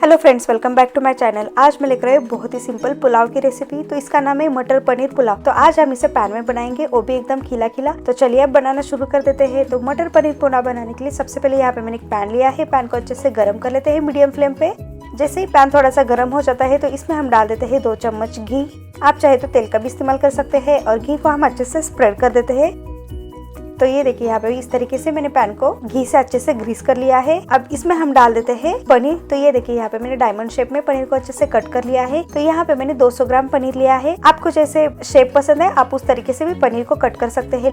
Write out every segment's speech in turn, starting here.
Hello friends, welcome back to my channel. आज मैं लेकर आई बहुत ही सिंपल पुलाव की रेसिपी। तो इसका नाम है मटर पनीर पुलाव। तो आज हम इसे पैन में बनाएंगे, वो भी एकदम खिला खिला। तो चलिए अब बनाना शुरू कर देते हैं। तो मटर पनीर पुलाव बनाने के लिए सबसे पहले यहाँ पे मैंने एक पैन लिया है। पैन को अच्छे से गर्म कर लेते हैं मीडियम फ्लेम पे। जैसे ही पैन थोड़ा सा गर्म हो जाता है तो इसमें हम डाल देते हैं 2 चम्मच घी। आप चाहे तो तेल का भी इस्तेमाल कर सकते हैं और घी को हम अच्छे से स्प्रेड कर देते हैं। तो ये देखिए यहाँ पे इस तरीके से मैंने पैन को घी से अच्छे से ग्रीस कर लिया है। अब इसमें हम डाल देते हैं पनीर। तो ये देखिए यहाँ पे मैंने डायमंड शेप में पनीर को अच्छे से कट कर लिया है। तो यहाँ पे मैंने 200 ग्राम पनीर लिया है। आपको जैसे शेप पसंद है आप उस तरीके से भी पनीर को कट कर सकते हैं।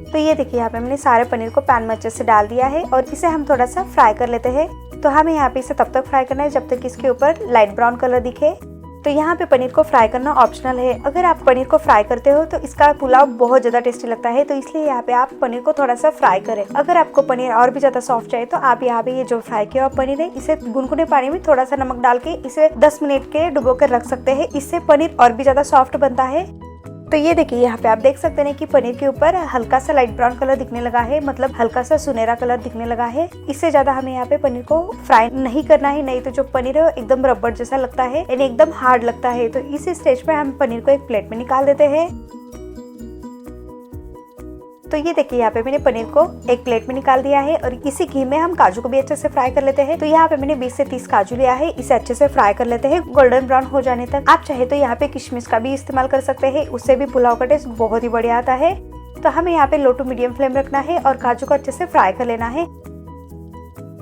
तो ये देखिए यहाँ पे मैंने सारे पनीर को पैन में अच्छे से डाल दिया है और इसे हम थोड़ा सा फ्राई कर लेते हैं। तो हमें यहाँ पे इसे तब तक फ्राई करना है जब तक इसके ऊपर लाइट ब्राउन कलर दिखे। तो यहाँ पे पनीर को फ्राई करना ऑप्शनल है। अगर आप पनीर को फ्राई करते हो तो इसका पुलाव बहुत ज्यादा टेस्टी लगता है। तो इसलिए यहाँ पे आप पनीर को थोड़ा सा फ्राई करें। अगर आपको पनीर और भी ज्यादा सॉफ्ट चाहिए तो आप यहाँ पे ये जो फ्राई किया हुआ पनीर है इसे गुनगुने पानी में थोड़ा सा नमक डाल के इसे 10 मिनट के डुबो कर रख सकते हैं। इससे पनीर और भी ज्यादा सॉफ्ट बनता है। तो ये देखिए यहाँ पे आप देख सकते हैं कि पनीर के ऊपर हल्का सा लाइट ब्राउन कलर दिखने लगा है, मतलब हल्का सा सुनहरा कलर दिखने लगा है। इससे ज्यादा हमें यहाँ पे पनीर को फ्राई नहीं करना है, नहीं तो जो पनीर है वो एकदम रबड़ जैसा लगता है यानी एकदम हार्ड लगता है। तो इसी स्टेज पे हम पनीर को एक प्लेट में निकाल देते हैं। तो ये देखिए यहाँ पे मैंने पनीर को एक प्लेट में निकाल दिया है और इसी घी में हम काजू को भी अच्छे से फ्राई कर लेते हैं। तो यहाँ पे मैंने 20 से 30 काजू लिया है। इसे अच्छे से फ्राई कर लेते हैं गोल्डन ब्राउन हो जाने तक। आप चाहे तो यहाँ पे किशमिश का भी इस्तेमाल कर सकते हैं, उससे भी पुलाव का टेस्ट बहुत ही बढ़िया आता है। तो हमें यहाँ पे लो टू मीडियम फ्लेम रखना है और काजू को अच्छे से फ्राई कर लेना है।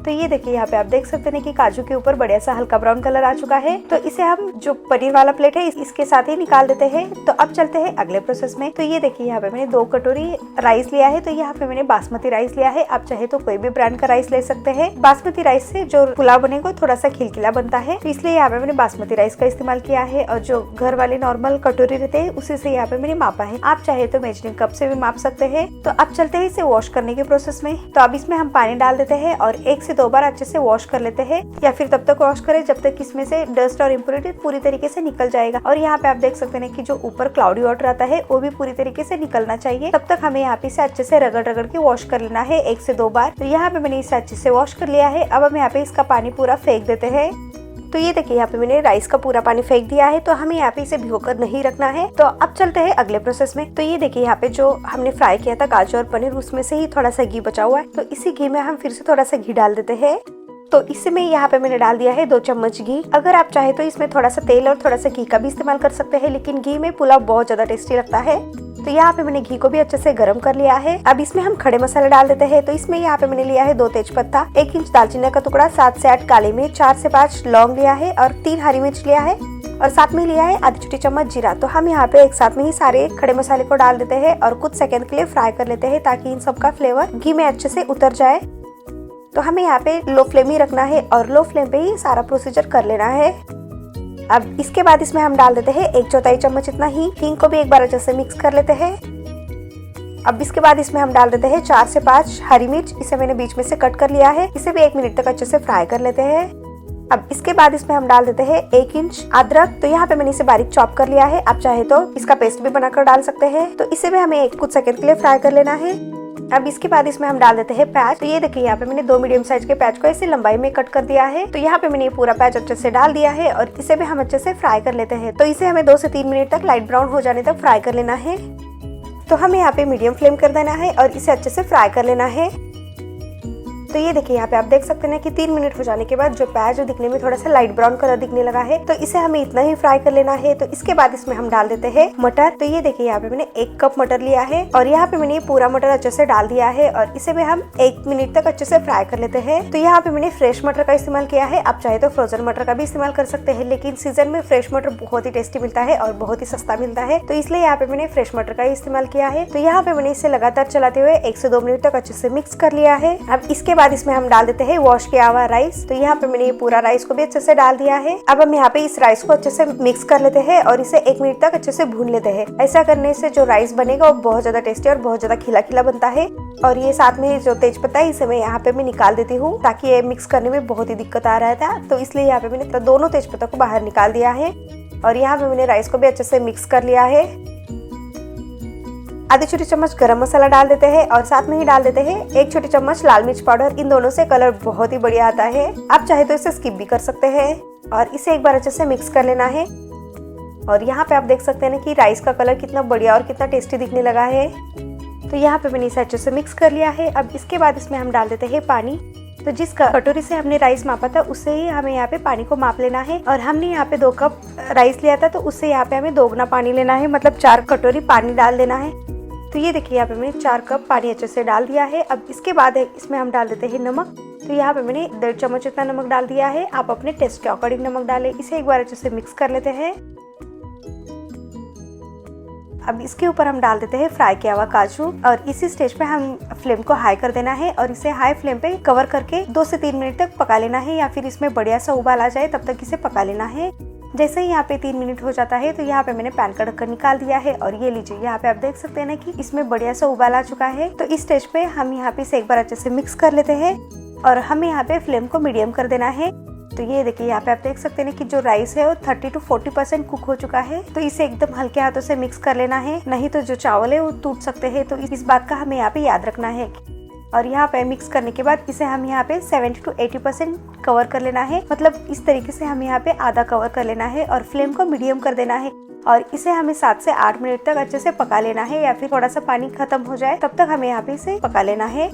तो ये देखिए यहाँ पे आप देख सकते हैं कि काजू के ऊपर बढ़िया सा हल्का ब्राउन कलर आ चुका है। तो इसे हम जो पनीर वाला प्लेट है इसके साथ ही निकाल देते हैं। तो अब चलते हैं अगले प्रोसेस में। तो ये देखिए यहाँ पे मैंने 2 कटोरी राइस लिया है। तो यहाँ पे मैंने बासमती राइस लिया है। आप चाहे तो कोई भी ब्रांड का राइस ले सकते हैं। बासमती राइस से जो पुलाव बनेगा थोड़ा सा खिलखिला बनता है, तो इसलिए यहाँ पे मैंने बासमती राइस का इस्तेमाल किया है। और जो घर वाले नॉर्मल कटोरी रहते हैं उसी से यहाँ पे मैंने मापा है। आप चाहे तो मेजरिंग कप से भी माप सकते हैं। तो अब चलते हैं इसे वॉश करने के प्रोसेस में। तो अब इसमें हम पानी डाल देते हैं और 1 से 2 बार अच्छे से वॉश कर लेते हैं, या फिर तब तक वॉश करें जब तक इसमें से डस्ट और इम्प्योरिटी पूरी तरीके से निकल जाएगा। और यहाँ पे आप देख सकते हैं कि जो ऊपर क्लाउडी वाटर आता है वो भी पूरी तरीके से निकलना चाहिए। तब तक हमें यहाँ पे इसे अच्छे से रगड़ रगड़ के वॉश कर लेना है 1 से 2 बार। तो यहाँ पे मैंने इसे अच्छे से वॉश कर लिया है। अब हम यहाँ पे इसका पानी पूरा फेंक देते हैं। तो ये देखिए यहाँ पे मैंने राइस का पूरा पानी फेंक दिया है। तो हमें यहाँ पे इसे भिगोकर नहीं रखना है। तो अब चलते हैं अगले प्रोसेस में। तो ये देखिए यहाँ पे जो हमने फ्राई किया था काजू और पनीर, उसमें से ही थोड़ा सा घी बचा हुआ है। तो इसी घी में हम फिर से थोड़ा सा घी डाल देते हैं। तो इसमें यहाँ पे मैंने डाल दिया है 2 चम्मच घी। अगर आप चाहे तो इसमें थोड़ा सा तेल और थोड़ा सा घी का भी इस्तेमाल कर सकते हैं, लेकिन घी में पुलाव बहुत ज्यादा टेस्टी लगता है। तो यहाँ पे मैंने घी को भी अच्छे से गर्म कर लिया है। अब इसमें हम खड़े मसाले डाल देते हैं। तो इसमें यहाँ पे मैंने लिया है 2 तेज पत्ता, 1 इंच दालचीनी का टुकड़ा, 7 से 8 काली मिर्च, 4 से 5 लौंग लिया है और 3 हरी मिर्च लिया है और साथ में लिया है आधी छोटी चम्मच जीरा। तो हम यहाँ पे एक साथ में ही सारे खड़े मसाले को डाल देते हैं और कुछ सेकंड के लिए फ्राई कर लेते हैं ताकि इन सबका फ्लेवर घी में अच्छे से उतर जाए। तो हमें यहाँ पे लो फ्लेम ही रखना है और लो फ्लेम पे ही सारा प्रोसीजर कर लेना है। अब इसके बाद इसमें हम डाल देते हैं 1/4 चम्मच इतना हींग को भी एक बार अच्छे से मिक्स कर लेते हैं। अब इसके बाद इसमें हम डाल देते हैं 4 से 5 हरी मिर्च। इसे मैंने बीच में से कट कर लिया है। इसे भी 1 मिनट तक अच्छे से फ्राई कर लेते हैं। अब इसके बाद इसमें हम डाल देते हैं 1 इंच अदरक। तो यहाँ पे मैंने इसे बारीक चॉप कर लिया है। आप चाहे तो इसका पेस्ट भी बनाकर डाल सकते हैं। तो इसे भी हमें कुछ सेकंड के लिए फ्राई कर लेना है। अब इसके बाद इसमें हम डाल देते हैं प्याज। तो ये देखिए यहाँ पे मैंने 2 मीडियम साइज के प्याज को ऐसे लंबाई में कट कर दिया है। तो यहाँ पे मैंने ये पूरा प्याज अच्छे से डाल दिया है और इसे भी हम अच्छे से फ्राई कर लेते हैं। तो इसे हमें 2 से 3 मिनट तक लाइट ब्राउन हो जाने तक फ्राई कर लेना है। तो हमें यहाँ पे मीडियम फ्लेम कर देना है और इसे अच्छे से फ्राई कर लेना है। तो ये देखिए यहाँ पे आप देख सकते हैं कि 3 मिनट हो जाने के बाद जो प्याज दिखने में थोड़ा सा लाइट ब्राउन कलर दिखने लगा है। तो इसे हमें इतना ही फ्राई कर लेना है। तो इसके बाद इसमें हम डाल देते हैं मटर। तो ये देखिए यहाँ पे मैंने 1 कप मटर लिया है और यहाँ पे मैंने ये पूरा मटर अच्छे से डाल दिया है और इसे भी हम 1 मिनट तक अच्छे से फ्राई कर लेते हैं। तो यहाँ पे मैंने फ्रेश मटर का इस्तेमाल किया है। आप चाहे तो फ्रोजन मटर का भी इस्तेमाल कर सकते हैं, लेकिन सीजन में फ्रेश मटर बहुत ही टेस्टी मिलता है और बहुत ही सस्ता मिलता है। तो इसलिए यहाँ पे मैंने फ्रेश मटर का इस्तेमाल किया है। तो यहाँ पे मैंने इसे लगातार चलाते हुए 1 से 2 मिनट तक अच्छे से मिक्स कर लिया है। अब इसके बाद इसमें हम डाल देते हैं वॉश किया हुआ राइस। तो यहाँ पे मैंने ये पूरा राइस को भी अच्छे से डाल दिया है। अब हम यहाँ पे इस राइस को अच्छे से मिक्स कर लेते हैं और इसे 1 मिनट तक अच्छे से भून लेते हैं। ऐसा करने से जो राइस बनेगा वो बहुत ज्यादा टेस्टी और बहुत ज्यादा खिला खिला बनता है। और ये साथ में जो तेज पत्ता है इसे मैं यहाँ पे मैं निकाल देती हूँ, ताकि ये मिक्स करने में बहुत ही दिक्कत आ रहा था। तो इसलिए यहाँ पे मैंने दोनों तेज पत्ता को बाहर निकाल दिया है और यहाँ पे मैंने राइस को भी अच्छे से मिक्स कर लिया है। आधी छोटी चम्मच गरम मसाला डाल देते हैं और साथ में ही डाल देते हैं 1 छोटी चम्मच लाल मिर्च पाउडर। इन दोनों से कलर बहुत ही बढ़िया आता है। आप चाहे तो इसे स्किप भी कर सकते हैं और इसे एक बार अच्छे से मिक्स कर लेना है। और यहाँ पे आप देख सकते हैं कि राइस का कलर कितना बढ़िया और कितना टेस्टी दिखने लगा है। तो यहाँ पे मैंने इसे अच्छे से मिक्स कर लिया है। अब इसके बाद इसमें हम डाल देते हैं पानी। तो जिस कटोरी से हमने राइस मापा था उससे ही हमें यहाँ पे पानी को माप लेना है। और हमने यहाँ पे 2 कप राइस लिया था तो उससे यहाँ पे हमें 2 गुना पानी लेना है, मतलब 4 कटोरी पानी डाल देना है। तो ये देखिए यहाँ पे मैंने 4 कप पानी अच्छे से डाल दिया है। अब इसके बाद इसमें हम डाल देते हैं नमक। तो यहाँ पे मैंने 1.5 चम्मच इतना नमक डाल दिया है। आप अपने टेस्ट के अकॉर्डिंग नमक डालें। इसे एक बार अच्छे से मिक्स कर लेते हैं। अब इसके ऊपर हम डाल देते हैं फ्राई किया हुआ काजू और इसी स्टेज पे हम फ्लेम को हाई कर देना है और इसे हाई फ्लेम पे कवर करके 2 से 3 मिनट तक पका लेना है, या फिर इसमें बढ़िया सा उबाल आ जाए तब तक इसे पका लेना है। जैसे ही यहाँ पे 3 मिनट हो जाता है तो यहाँ पे मैंने पैन का ढक्कन निकाल दिया है और ये लीजिए यहाँ पे आप देख सकते हैं ना कि इसमें बढ़िया सा उबाल आ चुका है। तो इस स्टेज पे हम यहाँ पे इसे एक बार अच्छे से मिक्स कर लेते हैं और हमें यहाँ पे फ्लेम को मीडियम कर देना है। तो ये देखिए यहाँ पे आप देख सकते हैं कि जो राइस है वो 30 to 40% कुक हो चुका है। तो इसे एकदम हल्के हाथों से मिक्स कर लेना है, नहीं तो जो चावल है वो टूट सकते हैं। तो इस बात का हमें यहाँ पे याद रखना है। और यहाँ पे मिक्स करने के बाद इसे हम यहाँ पे 70 to 80% कवर कर लेना है, मतलब इस तरीके से हमें यहाँ पे आधा कवर कर लेना है और फ्लेम को मीडियम कर देना है। और इसे हमें 7 से 8 मिनट तक अच्छे से पका लेना है, या फिर थोड़ा सा पानी खत्म हो जाए तब तक हमें यहाँ पे इसे पका लेना है।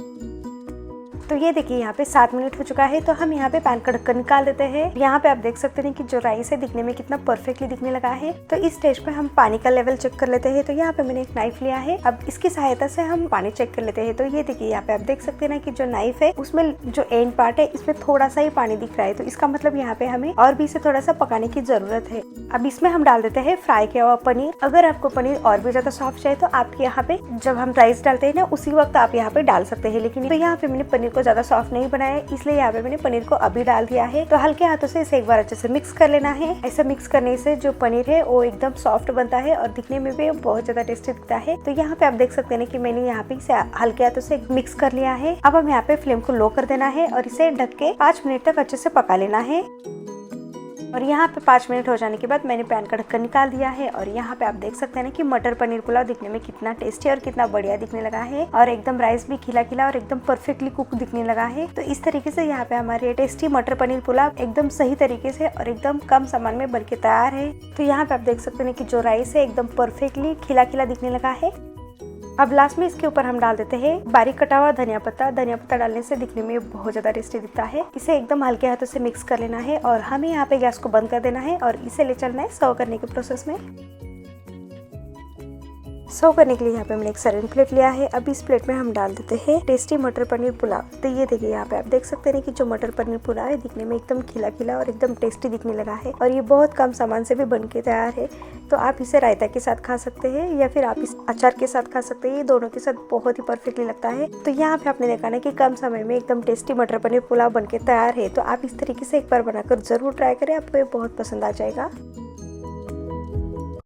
तो ये देखिए यहाँ पे 7 मिनट हो चुका है। तो हम यहाँ पे पैन का ढक्कन निकाल देते हैं। यहाँ पे आप देख सकते हैं कि जो राइस है दिखने में कितना परफेक्टली दिखने लगा है। तो इस स्टेज पे हम पानी का लेवल चेक कर लेते हैं। तो यहाँ पे मैंने एक नाइफ लिया है। अब इसकी सहायता से हम पानी चेक कर लेते हैं। तो ये देखिए यहाँ पे आप देख सकते हैं ना कि जो नाइफ है उसमें जो एंड पार्ट है इसमें थोड़ा सा ही पानी दिख रहा है। तो इसका मतलब यहाँ पे हमें और भी इसे थोड़ा सा पकाने की जरूरत है। अब इसमें हम डाल देते हैं फ्राई किया हुआ पनीर। अगर आपको पनीर और भी ज्यादा सॉफ्ट चाहिए तो आप यहाँ पे जब हम राइस डालते हैं ना उसी वक्त आप यहाँ पे डाल सकते हैं। लेकिन तो यहाँ पे मैंने पनीर को ज्यादा सॉफ्ट नहीं बनाया, इसलिए यहाँ पे मैंने पनीर को अभी डाल दिया है। तो हल्के हाथों से इसे एक बार अच्छे से मिक्स कर लेना है। ऐसा मिक्स करने से जो पनीर है वो एकदम सॉफ्ट बनता है और दिखने में भी बहुत ज्यादा टेस्टी दिखता है। तो यहाँ पे आप देख सकते हैं कि मैंने यहाँ पे इसे हल्के हाथों से मिक्स कर लिया है। अब हम यहाँ पे फ्लेम को लो कर देना है और इसे ढक के 5 मिनट तक अच्छे से पका लेना है। और यहाँ पे 5 मिनट हो जाने के बाद मैंने पैन का ढक्कन निकाल दिया है। और यहाँ पे आप देख सकते हैं ना कि मटर पनीर पुलाव दिखने में कितना टेस्टी और कितना बढ़िया दिखने लगा है और एकदम राइस भी खिला खिला और एकदम परफेक्टली कुक दिखने लगा है। तो इस तरीके से यहाँ पे हमारे टेस्टी मटर पनीर पुलाव एकदम सही तरीके से और एकदम कम सामान में बनके तैयार है। तो यहाँ पे आप देख सकते हैं कि जो राइस है एकदम परफेक्टली खिला खिला दिखने लगा है। अब लास्ट में इसके ऊपर हम डाल देते हैं बारीक कटा हुआ धनिया पत्ता। धनिया पत्ता डालने से दिखने में बहुत ज्यादा टेस्टी दिखता है। इसे एकदम हल्के हाथों से मिक्स कर लेना है और हमें यहाँ पे गैस को बंद कर देना है और इसे ले चलना है सर्व करने के प्रोसेस में। सर्व करने के लिए यहाँ पे मैंने एक सर्विंग प्लेट लिया है। अब इस प्लेट में हम डाल देते हैं टेस्टी मटर पनीर पुलाव। तो ये देखिए यहाँ पे आप देख सकते हैं कि जो मटर पनीर पुलाव है दिखने में एकदम खिला खिला और एकदम टेस्टी दिखने लगा है और ये बहुत कम सामान से भी बन के तैयार है। तो आप इसे रायता के साथ खा सकते हैं या फिर आप इस अचार के साथ खा सकते हैं। ये दोनों के साथ बहुत ही परफेक्टली लगता है। तो यहाँ पे आपने देखा ना कि कम समय में एकदम टेस्टी मटर पनीर पुलाव बन के तैयार है। तो आप इस तरीके से एक बार बनाकर जरूर ट्राई करें, आपको ये बहुत पसंद आ जाएगा।